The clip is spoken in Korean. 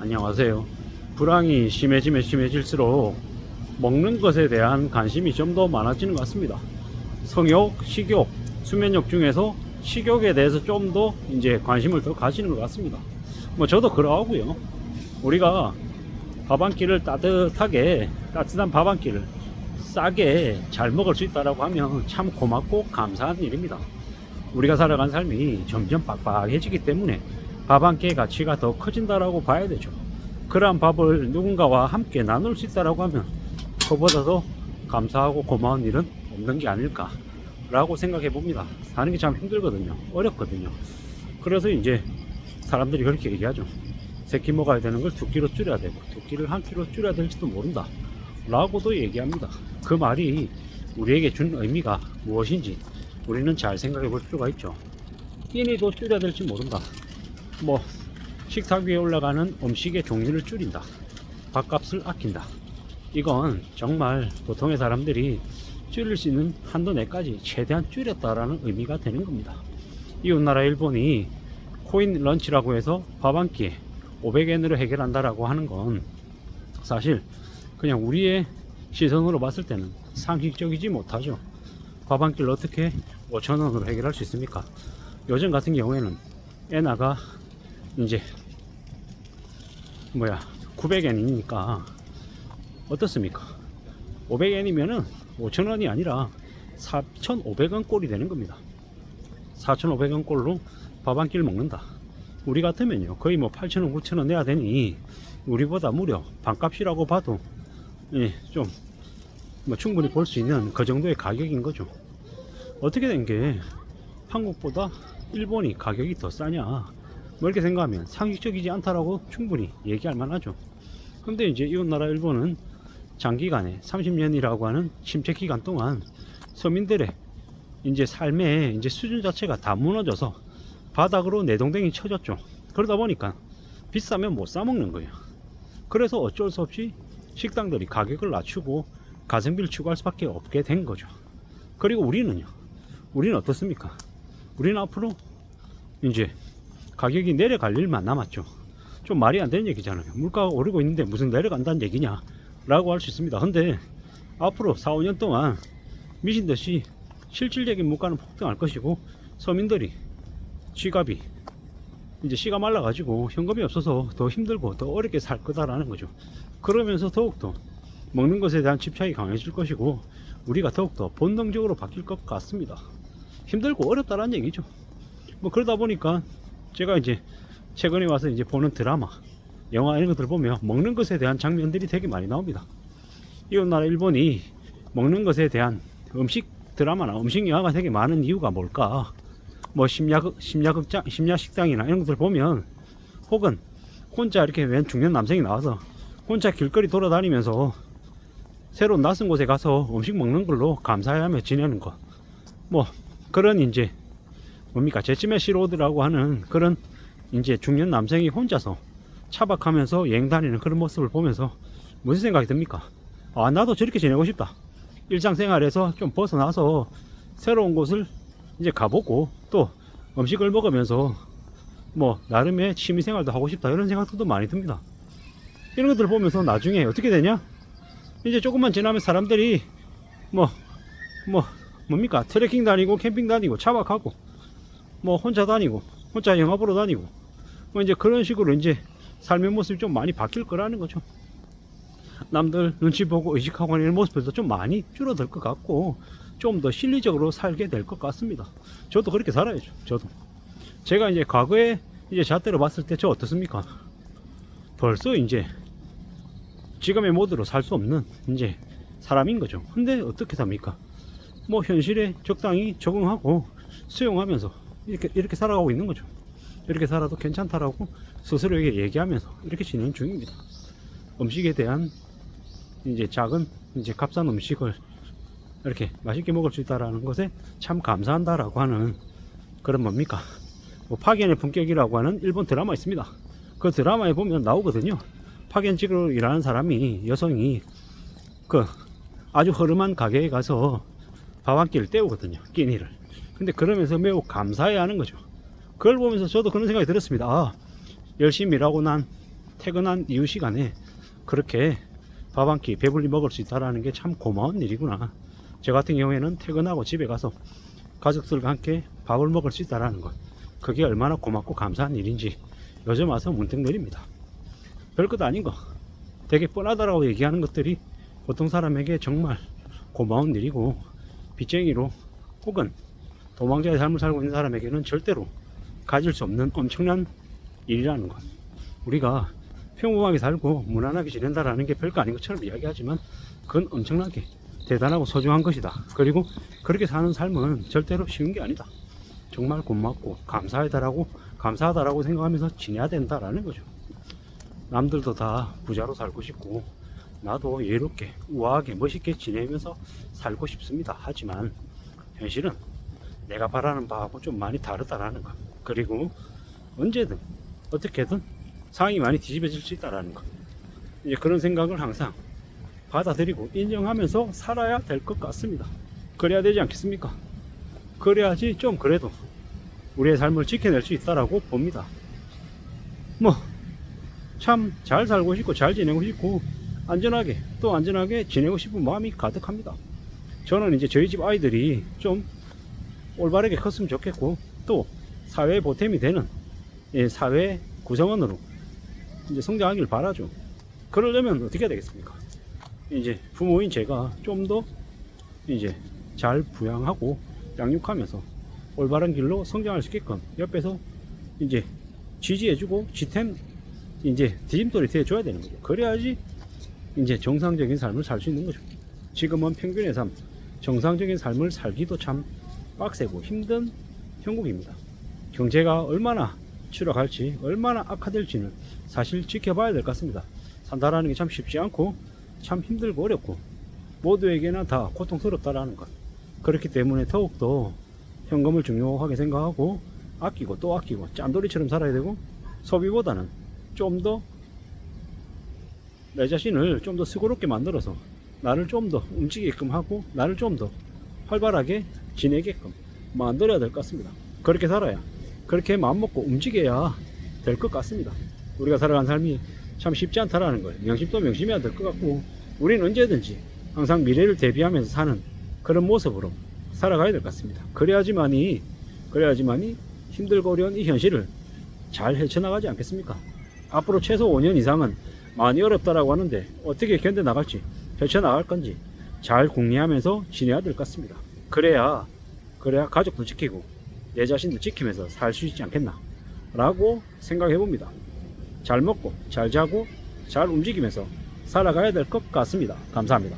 안녕하세요. 불황이 심해지면 심해질수록 먹는 것에 대한 관심이 좀 더 많아지는 것 같습니다. 성욕, 식욕, 수면욕 중에서 식욕에 대해서 좀 더 이제 관심을 더 가지는 것 같습니다. 뭐 저도 그러하고요. 우리가 밥 한 끼를 따뜻한 밥 한 끼를 싸게 잘 먹을 수 있다라고 하면 참 고맙고 감사한 일입니다. 우리가 살아간 삶이 점점 빡빡해지기 때문에 밥 한 끼의 가치가 더 커진다라고 봐야 되죠. 그러한 밥을 누군가와 함께 나눌 수 있다라고 하면 그보다 더 감사하고 고마운 일은 없는 게 아닐까라고 생각해 봅니다. 사는 게 참 힘들거든요. 어렵거든요. 그래서 이제 사람들이 그렇게 얘기하죠. 세 끼 먹어야 되는 걸 두 끼로 줄여야 되고 두 끼를 한 끼로 줄여야 될지도 모른다 라고도 얘기합니다. 그 말이 우리에게 준 의미가 무엇인지 우리는 잘 생각해 볼 필요가 있죠. 끼니도 줄여야 될지 모른다. 뭐 식탁 위에 올라가는 음식의 종류를 줄인다. 밥값을 아낀다. 이건 정말 보통의 사람들이 줄일 수 있는 한도 내까지 최대한 줄였다라는 의미가 되는 겁니다. 이웃나라 일본이 코인 런치라고 해서 밥 한 끼에 500엔으로 해결한다라고 하는 건 사실 그냥 우리의 시선으로 봤을 때는 상식적이지 못하죠. 밥 한 끼를 어떻게 5,000원으로 해결할 수 있습니까? 요즘 같은 경우에는 엔화가 이제 900엔이니까 어떻습니까? 500엔이면은 5,000원이 아니라 4,500원 꼴이 되는 겁니다. 4,500원 꼴로 밥 한 끼를 먹는다. 우리 같으면요 거의 뭐 8,000원 9,000원 내야 되니 우리보다 무려 반값이라고 봐도 좀 뭐 충분히 볼 수 있는 그 정도의 가격인 거죠. 어떻게 된 게 한국보다 일본이 가격이 더 싸냐 뭐 이렇게 생각하면 상식적이지 않다라고 충분히 얘기할 만하죠. 근데 이제 이웃나라 일본은 장기간에 30년이라고 하는 침체 기간 동안 서민들의 이제 삶의 이제 수준 자체가 다 무너져서 바닥으로 내동댕이 쳐졌죠. 그러다 보니까 비싸면 못 사 먹는 거예요. 그래서 어쩔 수 없이 식당들이 가격을 낮추고 가성비를 추구할 수밖에 없게 된 거죠. 그리고 우리는요, 우리는 어떻습니까? 우리는 앞으로 이제 가격이 내려갈 일만 남았죠. 좀 말이 안 되는 얘기잖아요. 물가가 오르고 있는데 무슨 내려간다는 얘기냐 라고 할 수 있습니다. 근데 앞으로 4, 5년 동안 미친듯이 실질적인 물가는 폭등할 것이고 서민들이 지갑이 이제 씨가 말라 가지고 현금이 없어서 더 힘들고 더 어렵게 살 거다라는 거죠. 그러면서 더욱더 먹는 것에 대한 집착이 강해질 것이고 우리가 더욱더 본능적으로 바뀔 것 같습니다. 힘들고 어렵다라는 얘기죠. 뭐 그러다 보니까 제가 이제 최근에 와서 이제 보는 드라마, 영화 이런 것들 보면 먹는 것에 대한 장면들이 되게 많이 나옵니다. 이웃나라 일본이 먹는 것에 대한 음식 드라마나 음식 영화가 되게 많은 이유가 뭘까? 뭐 심야식당이나 이런 것들 보면 혹은 혼자 이렇게 웬 중년 남성이 나와서 혼자 길거리 돌아다니면서 새로운 낯선 곳에 가서 음식 먹는 걸로 감사해하며 지내는 것, 뭐 그런 이제 뭡니까 제치메시 로드라고 하는 그런 이제 중년 남성이 혼자서 차박하면서 여행 다니는 그런 모습을 보면서 무슨 생각이 듭니까? 아, 나도 저렇게 지내고 싶다. 일상생활에서 좀 벗어나서 새로운 곳을 이제 가보고 또 음식을 먹으면서 뭐 나름의 취미생활도 하고 싶다 이런 생각도 많이 듭니다. 이런 것들 보면서 나중에 어떻게 되냐? 이제 조금만 지나면 사람들이 뭡니까 트레킹 다니고 캠핑 다니고 차박하고 뭐 혼자 다니고 혼자 영화 보러 다니고 뭐 이제 그런 식으로 이제 삶의 모습이 좀 많이 바뀔 거라는 거죠. 남들 눈치 보고 의식하고 하는 이런 모습들도 좀 많이 줄어들 것 같고 좀 더 실리적으로 살게 될 것 같습니다. 저도 그렇게 살아야죠. 저도 제가 이제 과거에 이제 잣대로 봤을 때 저 어떻습니까? 벌써 이제 지금의 모드로 살 수 없는 이제 사람인 거죠. 근데 어떻게 삽니까? 뭐 현실에 적당히 적응하고 수용하면서 이렇게 살아가고 있는 거죠. 이렇게 살아도 괜찮다라고 스스로에게 얘기하면서 이렇게 진행 중입니다. 음식에 대한 이제 작은 이제 값싼 음식을 이렇게 맛있게 먹을 수 있다라는 것에 참 감사한다라고 하는 그런 뭡니까? 뭐 파견의 품격이라고 하는 일본 드라마 있습니다. 그 드라마에 보면 나오거든요. 파견직으로 일하는 사람이 여성이 그 아주 허름한 가게에 가서 밥 한 끼를 때우거든요. 끼니를. 근데 그러면서 매우 감사해 하는 거죠. 그걸 보면서 저도 그런 생각이 들었습니다. 아, 열심히 일하고 난 퇴근한 이후 시간에 그렇게 밥 한 끼 배불리 먹을 수 있다는 게 참 고마운 일이구나. 저 같은 경우에는 퇴근하고 집에 가서 가족들과 함께 밥을 먹을 수 있다는 것, 그게 얼마나 고맙고 감사한 일인지 요즘 와서 문득 느립니다. 별것 아닌 거, 되게 뻔하다라고 얘기하는 것들이 보통 사람에게 정말 고마운 일이고, 빚쟁이로 혹은 도망자의 삶을 살고 있는 사람에게는 절대로 가질 수 없는 엄청난 일이라는 것. 우리가 평범하게 살고 무난하게 지낸다라는 게 별거 아닌 것처럼 이야기하지만 그건 엄청나게 대단하고 소중한 것이다. 그리고 그렇게 사는 삶은 절대로 쉬운 게 아니다. 정말 고맙고 감사하다라고 생각하면서 지내야 된다라는 거죠. 남들도 다 부자로 살고 싶고 나도 예롭게 우아하게 멋있게 지내면서 살고 싶습니다. 하지만 현실은 내가 바라는 바하고 좀 많이 다르다라는 것, 그리고 언제든 어떻게든 상황이 많이 뒤집어질 수 있다라는 것, 이제 그런 생각을 항상 받아들이고 인정하면서 살아야 될 것 같습니다. 그래야 되지 않겠습니까? 그래야지 좀 그래도 우리의 삶을 지켜낼 수 있다라고 봅니다. 뭐 참 잘 살고 싶고 잘 지내고 싶고 안전하게 또 안전하게 지내고 싶은 마음이 가득합니다. 저는 이제 저희 집 아이들이 좀 올바르게 컸으면 좋겠고, 또 사회에 보탬이 되는 사회 구성원으로 이제 성장하길 바라죠. 그러려면 어떻게 해야 되겠습니까? 이제 부모인 제가 좀 더 이제 잘 부양하고 양육하면서 올바른 길로 성장할 수 있게끔 옆에서 이제 지지해주고 지템 이제 디딤돌이 되어줘야 되는 거죠. 그래야지 이제 정상적인 삶을 살 수 있는 거죠. 지금은 평균의 삶, 정상적인 삶을 살기도 참 빡세고 힘든 형국입니다. 경제가 얼마나 추락할지, 얼마나 악화될지는 사실 지켜봐야 될 것 같습니다. 산다라는 게 참 쉽지 않고 참 힘들고 어렵고 모두에게나 다 고통스럽다라는 것. 그렇기 때문에 더욱더 현금을 중요하게 생각하고 아끼고 또 아끼고 짠돌이처럼 살아야 되고, 소비보다는 좀 더 내 자신을 좀 더 수고롭게 만들어서 나를 좀 더 움직이게끔 하고 나를 좀 더 활발하게 지내게끔 만들어야 될 것 같습니다. 그렇게 살아야, 그렇게 마음먹고 움직여야 될 것 같습니다. 우리가 살아가는 삶이 참 쉽지 않다라는 거예요. 명심도 명심해야 될 것 같고, 우리는 언제든지 항상 미래를 대비하면서 사는 그런 모습으로 살아가야 될 것 같습니다. 그래야지만이 힘들고 어려운 이 현실을 잘 헤쳐나가지 않겠습니까? 앞으로 최소 5년 이상은 많이 어렵다라고 하는데 어떻게 견뎌나갈지, 헤쳐나갈 건지 잘 궁리하면서 지내야 될 것 같습니다. 그래야 가족도 지키고 내 자신도 지키면서 살 수 있지 않겠나 라고 생각해 봅니다. 잘 먹고 잘 자고 잘 움직이면서 살아가야 될 것 같습니다. 감사합니다.